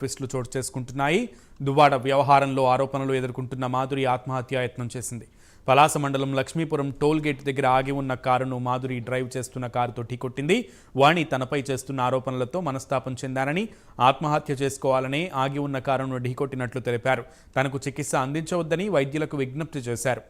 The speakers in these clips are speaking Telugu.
ట్విస్టులు చోటు చేసుకుంటున్నాయి. దువ్వాడ వ్యవహారంలో ఆరోపణలు ఎదుర్కొంటున్న మాధురి ఆత్మహత్యాయత్నం చేసింది. పలాస మండలం లక్ష్మీపురం టోల్ గేట్ దగ్గర ఆగి ఉన్న కారును మాధురి డ్రైవ్ చేస్తున్న కారుతో ఢీకొట్టింది. వాణి తనపై చేస్తున్న ఆరోపణలతో మనస్తాపం చెందారని, ఆత్మహత్య చేసుకోవాలనే ఆగి ఉన్న కారును ఢీకొట్టినట్లు తెలిపారు. తనకు చికిత్స అందించవద్దని వైద్యులకు విజ్ఞప్తి చేశారు.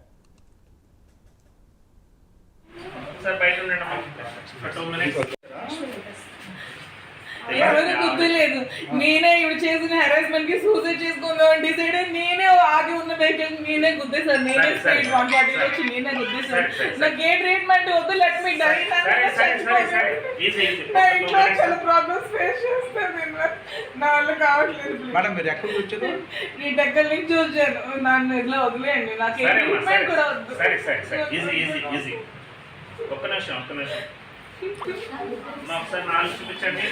ఎవరు గుర్తులేదు. నేనే ఇవి చేసిన హెరాస్మెంట్ కి సూసైడ్ చేసుకుందాం డిసైడ్ అయ్యి నేనే ఆగి ఉన్న వెహికల్ నేనే గుద్దేశాను. నేనే స్పీడ్ 140 వచ్చి నేనే గుద్దేశాను. నాకు ఏ ట్రీట్మెంట్ వద్దు, లెట్ మీ డై. ఇంట్లో చాలా ప్రాబ్లమ్స్ ఫేస్ చేస్తాను. నా వల్ల కావట్లేదు. మేడం మీరు ఎక్కడ వచ్చారు? ఈ దగ్గర నుంచి వచ్చాను. నన్ను ఇట్లా వదిలేయండి. నాకు ఏ ట్రీట్మెంట్ కూడా వద్దు. ఒకసారి నాలుగు చూపించండి.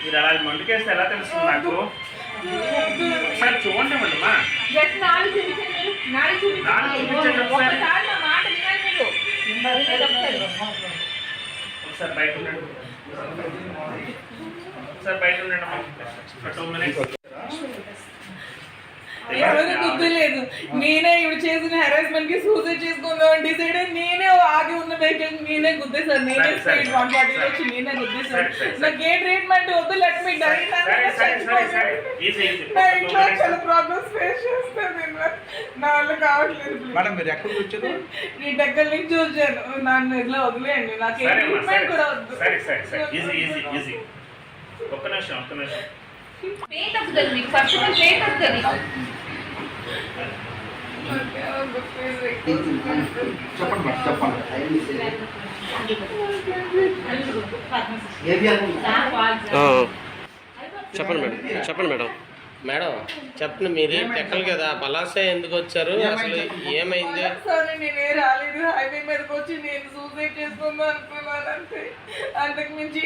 మీరు అలా మండుకేస్తే ఎలా తెలుస్తుంది నాకు? ఒకసారి చూడండి మేడం. ఒకసారి బయట ఉండండి. ఒకసారి బయట ఉండండి అమ్మా. 2 minutes. ఎవరు గుర్తులేదు. నేనే ఇవి చేసిన హెరాస్మెంట్ కి సూసైడ్ చేసుకుందాం డిసైడ్ అయ్యి నేనే ఆగి ఉన్న వెహికల్ నేనే గుద్దేశాను. నేనే స్పీడ్ 140 వచ్చి నేనే గుద్దేశాను. నాకు ఏ ట్రీట్మెంట్ వద్దు, లెట్ మీ డై. ఇంట్లో చాలా ప్రాబ్లమ్స్ ఫేస్ చేస్తాను. నా వల్ల కావట్లేదు. మేడం మీరు ఎక్కడ వచ్చారు? ఈ దగ్గర నుంచి వచ్చాను. నన్ను ఇట్లా వదిలేయండి. నాకు ఏ ట్రీట్మెంట్ కూడా వద్దు. ఒక్క నిమిషం. చెప్పండి మేడం. మేడం చెప్పండి, మీరు ఎక్కలు కదా, పలాస ఎందుకు వచ్చారు, అసలు ఏమైంది? నేనే రాలేదు. హైవే మీదకి వచ్చి నేను సూసైడ్ చేసుకుందాం అనుకున్నాను అంతే. అంతకు మించి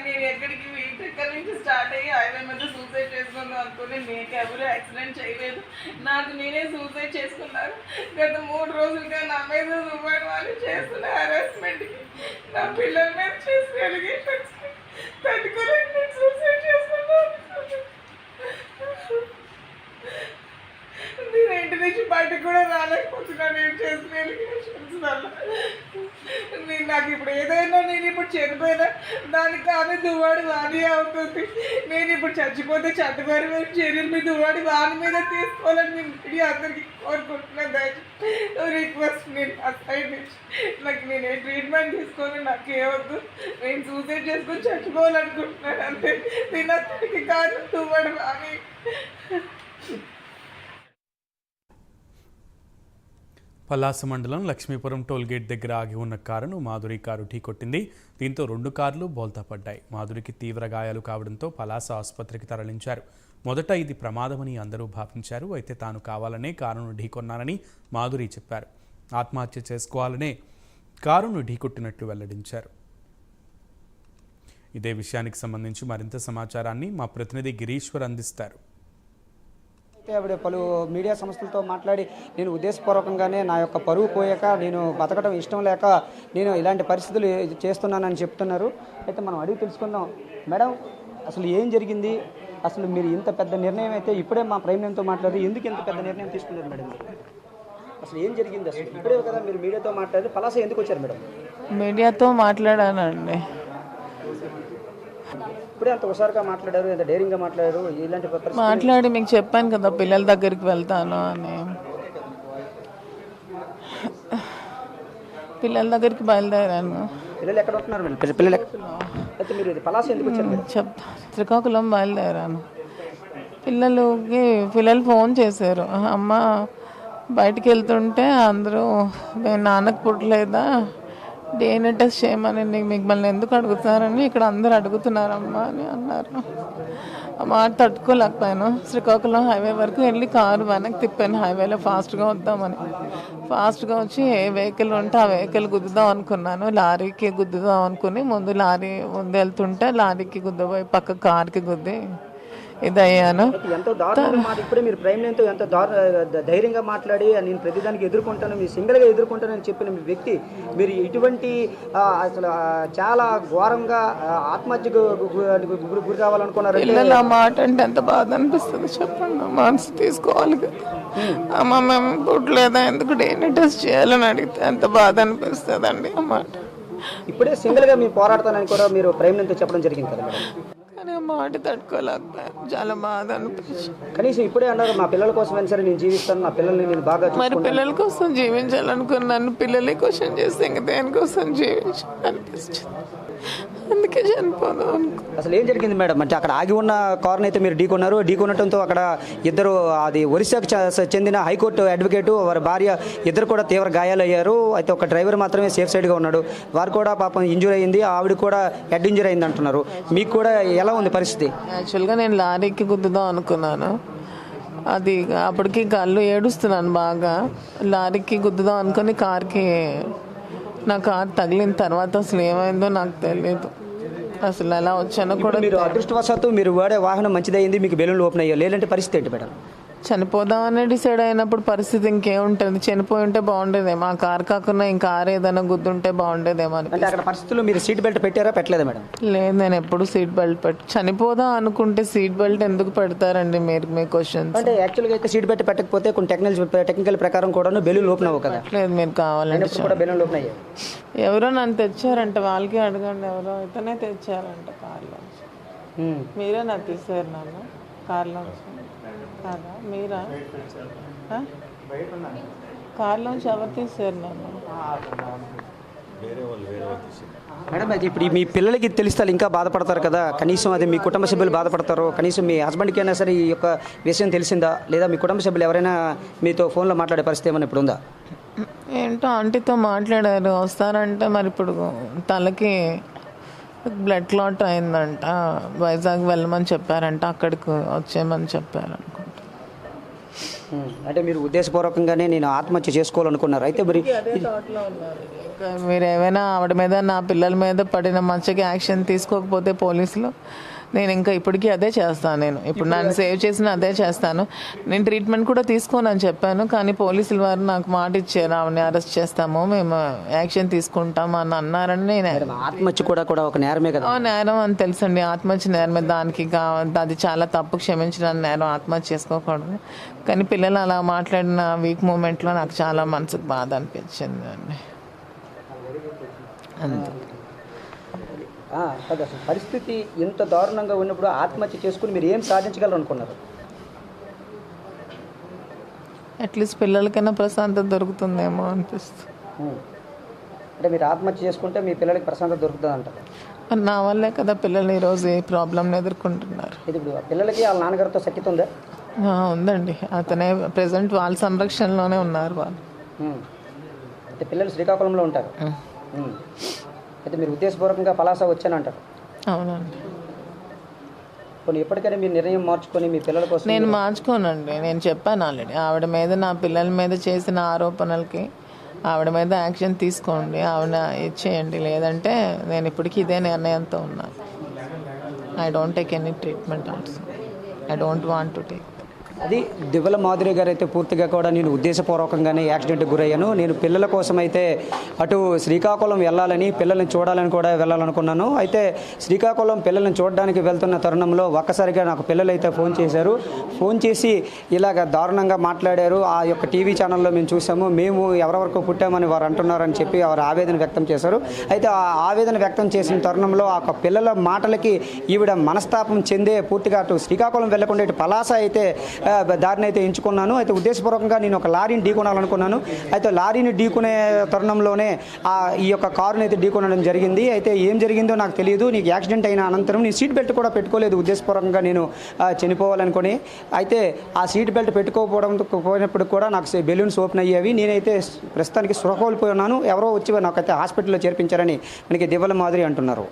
నేను ఎక్కడికి ఎక్కడి నుంచి స్టార్ట్ అయ్యి హైవే మీద సూసైడ్ చేసుకుందాం అనుకుని నేను ఎవరు యాక్సిడెంట్ చేయలేదు. నాకు నేనే సూసైడ్ చేసుకున్నాను. గత 3 రోజులుగా నా మీద దువ్వాడ వాళ్ళు చేస్తున్న హెరాస్మెంట్కి, నా పిల్లల మీద చేసిన ఎలిగేషన్స్ తట్టుకోలేక నేను సూసైడ్ చేసుకుందాం అనుకున్నాను. నేను ఇంటి నుంచి బయటకు కూడా రాలేకపోతున్నాను. నేను చేసిన ఎలిగేషన్స్ వల్ల నాకు ఇప్పుడు ఏదైనా, నేను ఇప్పుడు చనిపోయినా దానికి కానీ దువ్వాడి వాణి అవుతుంది. నేను ఇప్పుడు చచ్చిపోతే చట్టపరమైన చర్యలు మీ దువ్వాడి వాణి మీద తీసుకోవాలని నేను మీడియా అందరికీ కోరుకుంటున్నాను. దయచేసి రిక్వెస్ట్, నేను ఆ సైడ్ నుంచి నాకు నేను ఏ ట్రీట్మెంట్ తీసుకొని నాకు ఏవద్దు. నేను సూసైడ్ చేసుకొని చచ్చిపోవాలనుకుంటున్నాను అంతే. నేను అతనికి కాదు దువ్వాడి వాణి. పలాస మండలం లక్ష్మీపురం టోల్ గేట్ దగ్గర ఆగి ఉన్న కారును మాధురి కారు ఢీకొట్టింది. దీంతో 2 కార్లు బోల్తా పడ్డాయి. మాధురికి తీవ్ర గాయాలు కావడంతో పలాస ఆసుపత్రికి తరలించారు. మొదట ఇది ప్రమాదమని అందరూ భావించారు. అయితే తాను కావాలనే కారును ఢీకొన్నానని మాధురి చెప్పారు. ఆత్మహత్య చేసుకోవాలనే కారును ఢీకొట్టినట్లు వెల్లడించారు. ఇదే విషయానికి సంబంధించి మరింత సమాచారాన్ని మా ప్రతినిధి గిరీశ్వర్ అందిస్తారు. ఆవిడ పలు మీడియా సంస్థలతో మాట్లాడి నేను ఉద్దేశపూర్వకంగానే నా యొక్క పరువు పోయాక నేను బతకడం ఇష్టం లేక నేను ఇలాంటి పరిస్థితులు చేస్తున్నానని చెప్తున్నారు. అయితే మనం అడిగి తెలుసుకుందాం. మేడం, అసలు ఏం జరిగింది? అసలు మీరు ఇంత పెద్ద నిర్ణయం అయితే ఇప్పుడే మా ప్రైమ్ మినిస్టర్తో మాట్లాడి ఎందుకు ఇంత పెద్ద నిర్ణయం తీసుకున్నారు మేడం? అసలు ఏం జరిగింది? అసలు ఇప్పుడే కదా మీరు మీడియాతో మాట్లాడి పలాస ఎందుకు వచ్చారు మేడం? మీడియాతో మాట్లాడానండి. ఇప్పుడే అంత హుషారుగా మాట్లాడారు, ఎంత డేరింగ్గా మాట్లాడారు. ఇలాంటి మాట్లాడి మీకు చెప్పాను కదా పిల్లల దగ్గరికి వెళ్తాను అని. పిల్లల దగ్గరికి బయలుదేరాను. పిల్లలు ఎక్కడ ఉంటున్నారు మేడం? పిల్లలు అయితే మీరు పలాస ఎందుకు వచ్చారు? చెప్తా. శ్రీకాకుళం బయలుదేరాను. పిల్లలు ఫోన్ చేశారు, అమ్మ బయటికి వెళ్తుంటే అందరూ మేము నాన్నకు పుట్టలేదా, DNA టెస్ట్ చేయమని మిమ్మల్ని ఎందుకు అడుగుతున్నారని ఇక్కడ అందరు అడుగుతున్నారమ్మా అని అన్నారు. ఆ మాట తట్టుకోలేకపోయాను. శ్రీకాకుళం హైవే వరకు వెళ్ళి కారు వెనక్కి తిప్పాను. హైవేలో ఫాస్ట్గా వద్దామని. ఫాస్ట్గా వచ్చి ఏ వెహికల్ ఉంటే ఆ వెహికల్ గుద్దుదాం అనుకున్నాను. లారీకి గుద్దుదాం అనుకుని లారీ ముందు వెళ్తుంటే లారీకి గుద్దపోయి పక్క కార్కి గుద్ది ఇదయ్యాను. ఎంతో దారుణంగా మాట ఇప్పుడే మీరు ప్రైమ్ లైన్తో ఎంతో ధైర్యంగా మాట్లాడి నేను ప్రతిదానికి ఎదుర్కొంటాను, మీ సింగిల్గా ఎదుర్కొంటానని చెప్పిన మీ వ్యక్తి మీరు ఇటువంటి అసలు చాలా ఘోరంగా ఆత్మహత్యకు గురి కావాలనుకున్నారు. పిల్లలు ఆ మాట అంటే ఎంత బాధ అనిపిస్తుంది చెప్పండి. మనసు తీసుకోవాలి కదా. అమ్మ మేము పుట్టలేదా, ఎందుకు DNA టెస్ట్ చేయాలని అడిగితే ఎంత బాధ అనిపిస్తుంది అండి ఆ మాట. ఇప్పుడే సింగిల్గా మీరు పోరాడతానని కూడా మీరు ప్రైమ్ లైన్తో చెప్పడం జరిగింది కదా మేడం. కానీ ఆ మాట తట్టుకోలేకపోయాను, చాలా బాధ అనిపించింది. కనీసం ఇప్పుడే అన్నారు మా పిల్లల కోసమైనా సరే నేను జీవిస్తాను, నా పిల్లల్ని నేను బాగా మరి చూసుకుంటాను. పిల్లల కోసం జీవించాలనుకున్నాను, పిల్లలే క్వశ్చన్ చేస్తే ఇంక దేనికోసం జీవించాలనిపిస్తుంది, అందుకే చనిపోదాం అనుకో. అసలు ఏం జరిగింది మేడం అంటే అక్కడ ఆగి ఉన్న కారుని అయితే మీరు ఢీకొన్నారు. ఢీకొనడంతో అక్కడ ఇద్దరు అది ఒరిస్సాకు చెందిన హైకోర్టు అడ్వకేటు వారి భార్య ఇద్దరు కూడా తీవ్ర గాయాలయ్యారు. అయితే ఒక డ్రైవర్ మాత్రమే సేఫ్ సైడ్గా ఉన్నాడు. వారు కూడా పాపం ఇంజూర్ అయింది, ఆవిడ కూడా హెడ్ ఇంజూర్ అయింది అంటున్నారు. మీకు కూడా ఎలా ఉంది పరిస్థితి? యాక్చువల్గా నేను లారీకి గుద్దుదాం అనుకున్నాను, అది అప్పటికి కళ్ళు ఏడుస్తున్నాను బాగా. లారీకి గుద్దుదాం అనుకుని కార్కి నా కార్ తగిలిన తర్వాత అసలు ఏమైందో నాకు తెలియదు, అసలు ఎలా వచ్చానో కూడా. మీరు అదృష్టవశాత్తు మీరు వాడే వాహనం మంచిదైంది, మీకు బెలూన్లు ఓపెన్ అయ్యాయి, లేదంటే పరిస్థితి ఏంటి మేడం? చనిపోదామని డిసైడ్ అయినప్పుడు పరిస్థితి ఇంకేముంటుంది, చనిపోయి ఉంటే బాగుండేదేమో. ఆ కార్ కాకుండా ఇంకా కార్ ఏదైనా గుద్దుంటే బాగుండేదేమో అని. అంటే అక్కడ పరిస్థితుల్లో మీరు సీట్ బెల్ట్ పెట్టారా పెట్టలేదా మేడం? లేదు, నేను ఎప్పుడు సీట్ బెల్ట్ చనిపోదాం అనుకుంటే సీట్ బెల్ట్ ఎందుకు పెడతారండి మీరు? మీ క్వశ్చన్స్ అంటే యాక్చువల్గా అయితే సీట్ బెల్ట్ పెట్టకపోతే కొన్ని టెక్నికల్ ప్రకారం కూడా బెలూన్ ఓపెన్ అవ్వవు కదా. లేదు, మీరు కావాలంటే కూడా బెలూన్ ఓపెన్ అయ్యాయి. ఎవరో నన్ను తెచ్చారంట, వాళ్ళకి అడగండి, ఎవరో అయితేనే తెచ్చారంట కార్లో. మీరే నాకు తీసారు నన్ను కార్లో కాదా? మీరా? కార్లోంచి ఎవరు తీసారు నన్ను? మేడం అది ఇప్పుడు మీ పిల్లలకి తెలిస్తే ఇంకా బాధపడతారు కదా, కనీసం అది మీ కుటుంబ సభ్యులు బాధపడతారు, కనీసం మీ హస్బెండ్కి అయినా సరే ఈ యొక్క విషయం తెలిసిందా, లేదా మీ కుటుంబ సభ్యులు ఎవరైనా మీతో ఫోన్లో మాట్లాడే పరిస్థితి ఏమైనా ఇప్పుడు ఉందా? ఏంటో ఆంటీతో మాట్లాడారు, వస్తారంటే మరి ఇప్పుడు తలకి బ్లడ్ క్లాట్ అయిందంట, వైజాగ్ వెళ్ళమని చెప్పారంట, అక్కడికి వచ్చేయమని చెప్పారు అనుకుంటా. అంటే మీరు ఉద్దేశపూర్వకంగానే నేను ఆత్మహత్య చేసుకోవాలనుకున్నారు. అయితే మరి మీరు ఏమైనా ఆవిడ మీద నా పిల్లల మీద పడిన మచ్చకి యాక్షన్ తీసుకోకపోతే పోలీసులు, నేను ఇంకా ఇప్పటికీ అదే చేస్తాను. నేను ఇప్పుడు నన్ను సేవ్ చేసిన అదే చేస్తాను. నేను ట్రీట్మెంట్ కూడా తీసుకోనని చెప్పాను, కానీ పోలీసుల వారు నాకు మాట ఇచ్చారు, ఆవిడని అరెస్ట్ చేస్తాము, మేము యాక్షన్ తీసుకుంటాము అని అన్నారని. నేను ఆత్మహత్య కూడా ఒక నేరమే కదా? నేరం అని తెలుసండి, ఆత్మహత్య నేరమే, దానికి అది చాలా తప్పు, క్షమించడానికి నేరం, ఆత్మహత్య చేసుకోకూడదు. కానీ పిల్లలు అలా మాట్లాడిన వీక్ మూమెంట్లో నాకు చాలా మనసుకు బాధ అనిపించింది అండి. అంతే. అసలు పరిస్థితి ఇంత దారుణంగా ఉన్నప్పుడు ఆత్మహత్య చేసుకుని మీరు ఏం సాధించగలరు అనుకున్నారు? అట్లీస్ట్ పిల్లలకైనా ప్రశాంతత దొరుకుతుందేమో అనిపిస్తుంది. అంటే మీరు ఆత్మహత్య చేసుకుంటే మీ పిల్లలకి ప్రశాంతత దొరుకుతుంది అంటారు. నా వల్లే కదా పిల్లలు ఈరోజు ఈ ప్రాబ్లంని ఎదుర్కొంటున్నారు. ఇది ఇప్పుడు పిల్లలకి వాళ్ళ నాన్నగారితో సఖ్యత ఉందా? ఉందండి, అతనే ప్రజెంట్ వాళ్ళ సంరక్షణలోనే ఉన్నారు వాళ్ళు. అయితే పిల్లలు శ్రీకాకుళంలో ఉంటారు. అయితే మీరు ఉద్దేశపూర్వకంగా పలాస వచ్చానంటారు. అవునండి. కొన్ని ఎప్పటికైనా మీరు నిర్ణయం మార్చుకొని మీ పిల్లల కోసం? నేను మార్చుకోనండి, నేను చెప్పాను ఆల్రెడీ, ఆవిడ మీద నా పిల్లల మీద చేసిన ఆరోపణలకి ఆవిడ మీద యాక్షన్ తీసుకోండి, ఆవిడ ఇచ్చేయండి, లేదంటే నేను ఇప్పటికీ ఇదే నిర్ణయంతో ఉన్నాను. I don't take any treatment also, I don't want to take. అది దివ్వల మాధురి గారు అయితే పూర్తిగా కూడా నేను ఉద్దేశపూర్వకంగానే యాక్సిడెంట్కి గురయ్యాను, నేను పిల్లల కోసం అయితే అటు శ్రీకాకుళం వెళ్ళాలని, పిల్లల్ని చూడాలని కూడా వెళ్ళాలనుకున్నాను. అయితే శ్రీకాకుళం పిల్లల్ని చూడడానికి వెళ్తున్న తరుణంలో ఒక్కసారిగా నాకు పిల్లలు అయితే ఫోన్ చేశారు. ఫోన్ చేసి ఇలాగ దారుణంగా మాట్లాడారు, ఆ యొక్క టీవీ ఛానల్లో మేము చూసాము, మేము ఎవరెవరికి పుట్టామని వారు అంటున్నారని చెప్పి వారు ఆవేదన వ్యక్తం చేశారు. అయితే ఆ ఆవేదన వ్యక్తం చేసిన తరుణంలో ఆ పిల్లల మాటలకి ఈవిడ మనస్తాపం చెందే పూర్తిగా అటు శ్రీకాకుళం వెళ్లకుండా ఇటు పలాస అయితే దారిని అయితే ఎంచుకున్నాను. అయితే ఉద్దేశపూర్వకంగా నేను ఒక లారీని ఢీకొనాలనుకున్నాను. అయితే లారీని ఢీకొనే తరుణంలోనే ఈ యొక్క కారుని అయితే ఢీకొనడం జరిగింది. అయితే ఏం జరిగిందో నాకు తెలియదు. నీకు యాక్సిడెంట్ అయిన అనంతరం నీ సీట్ బెల్ట్ కూడా పెట్టుకోలేదు, ఉద్దేశపూర్వకంగా నేను చనిపోవాలనుకుని. అయితే ఆ సీట్ బెల్ట్ పోయినప్పుడు కూడా నాకు బెలూన్స్ ఓపెన్ అయ్యేవి. నేనైతే ప్రస్తుతానికి స్పృహ కోల్పోయి ఉన్నాను. ఎవరో వచ్చి నాకైతే హాస్పిటల్లో చేర్పించారని మనకి దివ్వల మాధురి అంటున్నారు.